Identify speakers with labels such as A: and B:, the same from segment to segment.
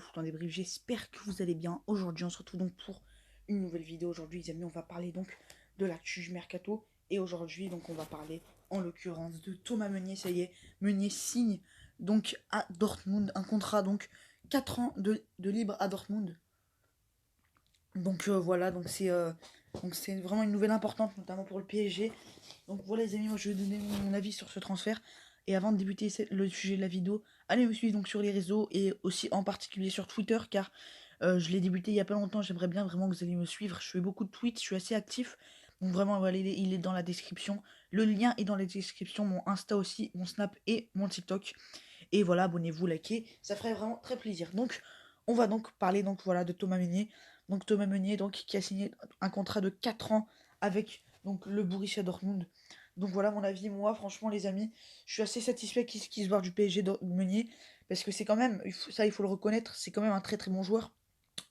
A: foot en débrief, j'espère que vous allez bien. Aujourd'hui on se retrouve donc pour une nouvelle vidéo. Aujourd'hui les amis, on va parler donc de l'actu du mercato. Et aujourd'hui donc on va parler en l'occurrence de Thomas Meunier. Ça y est, Meunier signe donc à Dortmund un contrat donc 4 ans de libre à Dortmund. Donc voilà, donc c'est vraiment une nouvelle importante, notamment pour le PSG. Donc voilà les amis, moi je vais donner mon avis sur ce transfert. Et avant de débuter le sujet de la vidéo, allez me suivre donc sur les réseaux et aussi en particulier sur Twitter car je l'ai débuté il y a pas longtemps. J'aimerais bien vraiment que vous allez me suivre. Je fais beaucoup de tweets, je suis assez actif. Donc vraiment, voilà, il est dans la description. Le lien est dans la description, mon Insta aussi, mon Snap et mon TikTok. Et voilà, abonnez-vous, likez, ça ferait vraiment très plaisir. Donc on va donc parler donc voilà de Thomas Meunier. Donc Thomas Meunier donc qui a signé un contrat de 4 ans avec donc le Borussia Dortmund. Donc voilà mon avis, moi franchement les amis, je suis assez satisfait qu'il se barre du PSG de Meunier parce que c'est quand même, ça il faut le reconnaître, c'est quand même un très très bon joueur,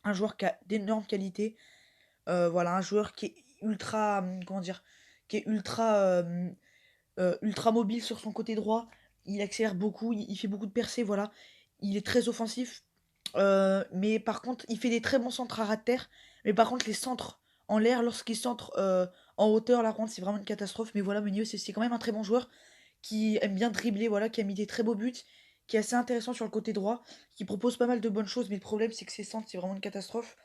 A: un joueur qui a d'énormes qualités, voilà un joueur qui est ultra, comment dire, qui est ultra mobile sur son côté droit, il accélère beaucoup, il fait beaucoup de percées, voilà, il est très offensif, mais par contre il fait des très bons centres à ras de terre, mais par contre les centres en l'air, lorsqu'il centre en hauteur, là par contre c'est vraiment une catastrophe, mais voilà Meunier c'est quand même un très bon joueur, qui aime bien dribbler, voilà, qui a mis des très beaux buts, qui est assez intéressant sur le côté droit, qui propose pas mal de bonnes choses, mais le problème c'est que ses centres c'est vraiment une catastrophe.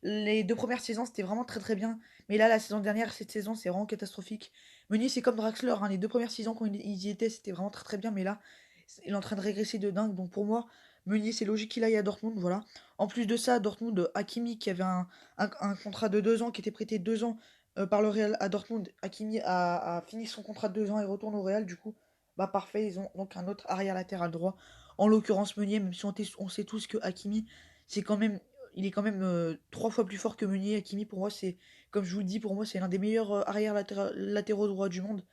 A: Les 2 premières saisons c'était vraiment très très bien, mais là la saison dernière, cette saison c'est vraiment catastrophique. Meunier c'est comme Draxler, hein, les 2 premières saisons quand ils y étaient c'était vraiment très très bien, mais là il est en train de régresser de dingue, donc pour moi Meunier c'est logique qu'il aille à Dortmund, voilà. En plus de ça, Dortmund, Hakimi qui avait un contrat de 2 ans, qui était prêté 2 ans par le Real à Dortmund, Hakimi a fini son contrat de 2 ans et retourne au Real, du coup bah parfait, ils ont donc un autre arrière latéral droit. En l'occurrence Meunier, même si on sait tous que Hakimi, c'est quand même, il est quand même 3 fois plus fort que Meunier. Hakimi pour moi c'est, comme je vous le dis, pour moi c'est l'un des meilleurs arrière latéraux droits du monde.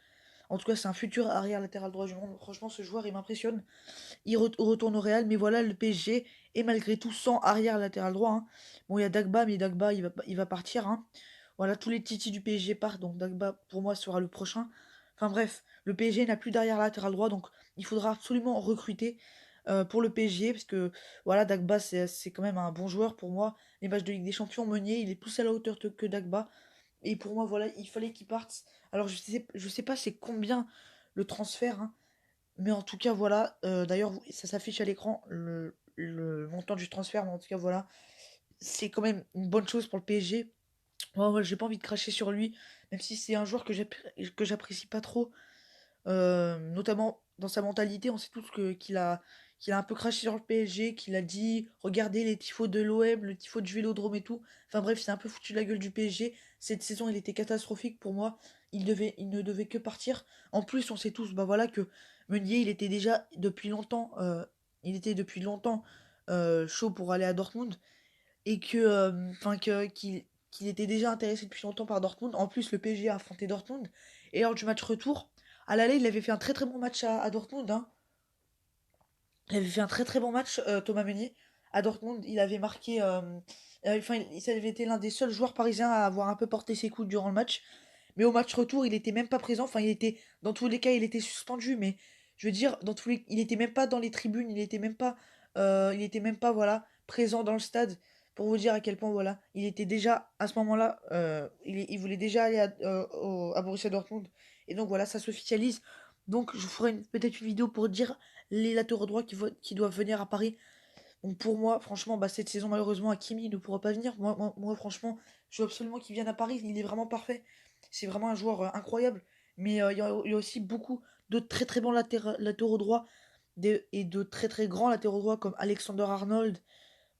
A: En tout cas c'est un futur arrière latéral droit du monde. Franchement ce joueur il m'impressionne. Il retourne au Real, mais voilà le PSG est malgré tout sans arrière latéral droit, hein. Bon il y a Dagba, mais Dagba il va partir, hein. Voilà, tous les titis du PSG partent, donc Dagba pour moi sera le prochain. Enfin bref, le PSG n'a plus d'arrière latéral droit, donc il faudra absolument recruter pour le PSG, parce que voilà, Dagba c'est quand même un bon joueur pour moi. Les matchs de Ligue des Champions, Meunier, il est plus à la hauteur que Dagba. Et pour moi, voilà, il fallait qu'il parte. Alors je sais pas c'est combien le transfert, hein, mais en tout cas, voilà. D'ailleurs, ça s'affiche à l'écran, le montant du transfert, mais en tout cas, voilà. C'est quand même une bonne chose pour le PSG. Ouais, ouais, j'ai pas envie de cracher sur lui, même si c'est un joueur que j'apprécie pas trop, notamment dans sa mentalité. On sait tous qu'il a un peu craché sur le PSG, qu'il a dit regardez les tifos de l'OM, le tifo du Vélodrome et tout. Enfin bref, c'est un peu foutu de la gueule du PSG. Cette saison, il était catastrophique pour moi. Il ne devait que partir. En plus, on sait tous, bah voilà, que Meunier, il était depuis longtemps chaud pour aller à Dortmund et qu'il était déjà intéressé depuis longtemps par Dortmund. En plus, le PSG a affronté Dortmund. Et lors du match retour, à l'aller, il avait fait un très très bon match à Dortmund, hein. Il avait fait un très très bon match, Thomas Meunier. À Dortmund, il avait marqué. Enfin, ça avait été l'un des seuls joueurs parisiens à avoir un peu porté ses coups durant le match. Mais au match retour, il était même pas présent. Enfin, dans tous les cas, il était suspendu. Mais je veux dire, il était même pas dans les tribunes. Il était même pas, voilà, présent dans le stade. Pour vous dire à quel point, voilà, il était déjà à ce moment-là. Il voulait déjà aller à Borussia Dortmund. Et donc voilà, ça s'officialise. Donc je ferai peut-être une vidéo pour dire les latéraux droits qui doivent venir à Paris. Donc pour moi, franchement, bah, cette saison, malheureusement, Hakimi ne pourra pas venir. Moi, franchement, je veux absolument qu'il vienne à Paris. Il est vraiment parfait. C'est vraiment un joueur incroyable. Mais il y a aussi beaucoup de très très bons latéraux droits et de très très grands latéraux droits comme Alexander Arnold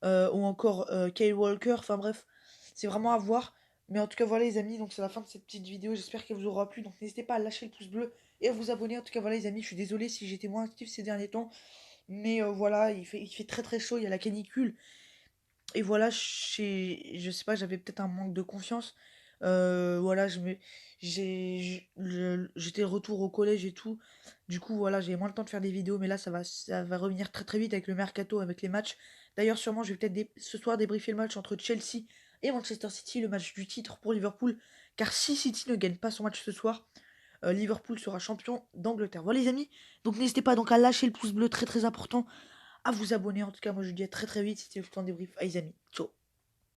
A: ou encore Kyle Walker. Enfin bref, c'est vraiment à voir. Mais en tout cas, voilà les amis, donc c'est la fin de cette petite vidéo. J'espère qu'elle vous aura plu. Donc n'hésitez pas à lâcher le pouce bleu et à vous abonner. En tout cas, voilà les amis, je suis désolé si j'étais moins actif ces derniers temps. Mais voilà, il fait très très chaud, il y a la canicule. Et voilà, je sais pas, j'avais peut-être un manque de confiance. Voilà, j'étais de retour au collège et tout. Du coup, voilà, j'ai moins le temps de faire des vidéos. Mais là, ça va revenir très très vite avec le mercato, avec les matchs. D'ailleurs, sûrement, je vais peut-être ce soir débriefer le match entre Chelsea et Manchester City, le match du titre pour Liverpool. Car si City ne gagne pas son match ce soir, Liverpool sera champion d'Angleterre. Voilà les amis, donc n'hésitez pas donc à lâcher le pouce bleu, très très important, à vous abonner. En tout cas, moi je vous dis à très très vite. C'était le temps débrief. Allez, les amis. Ciao.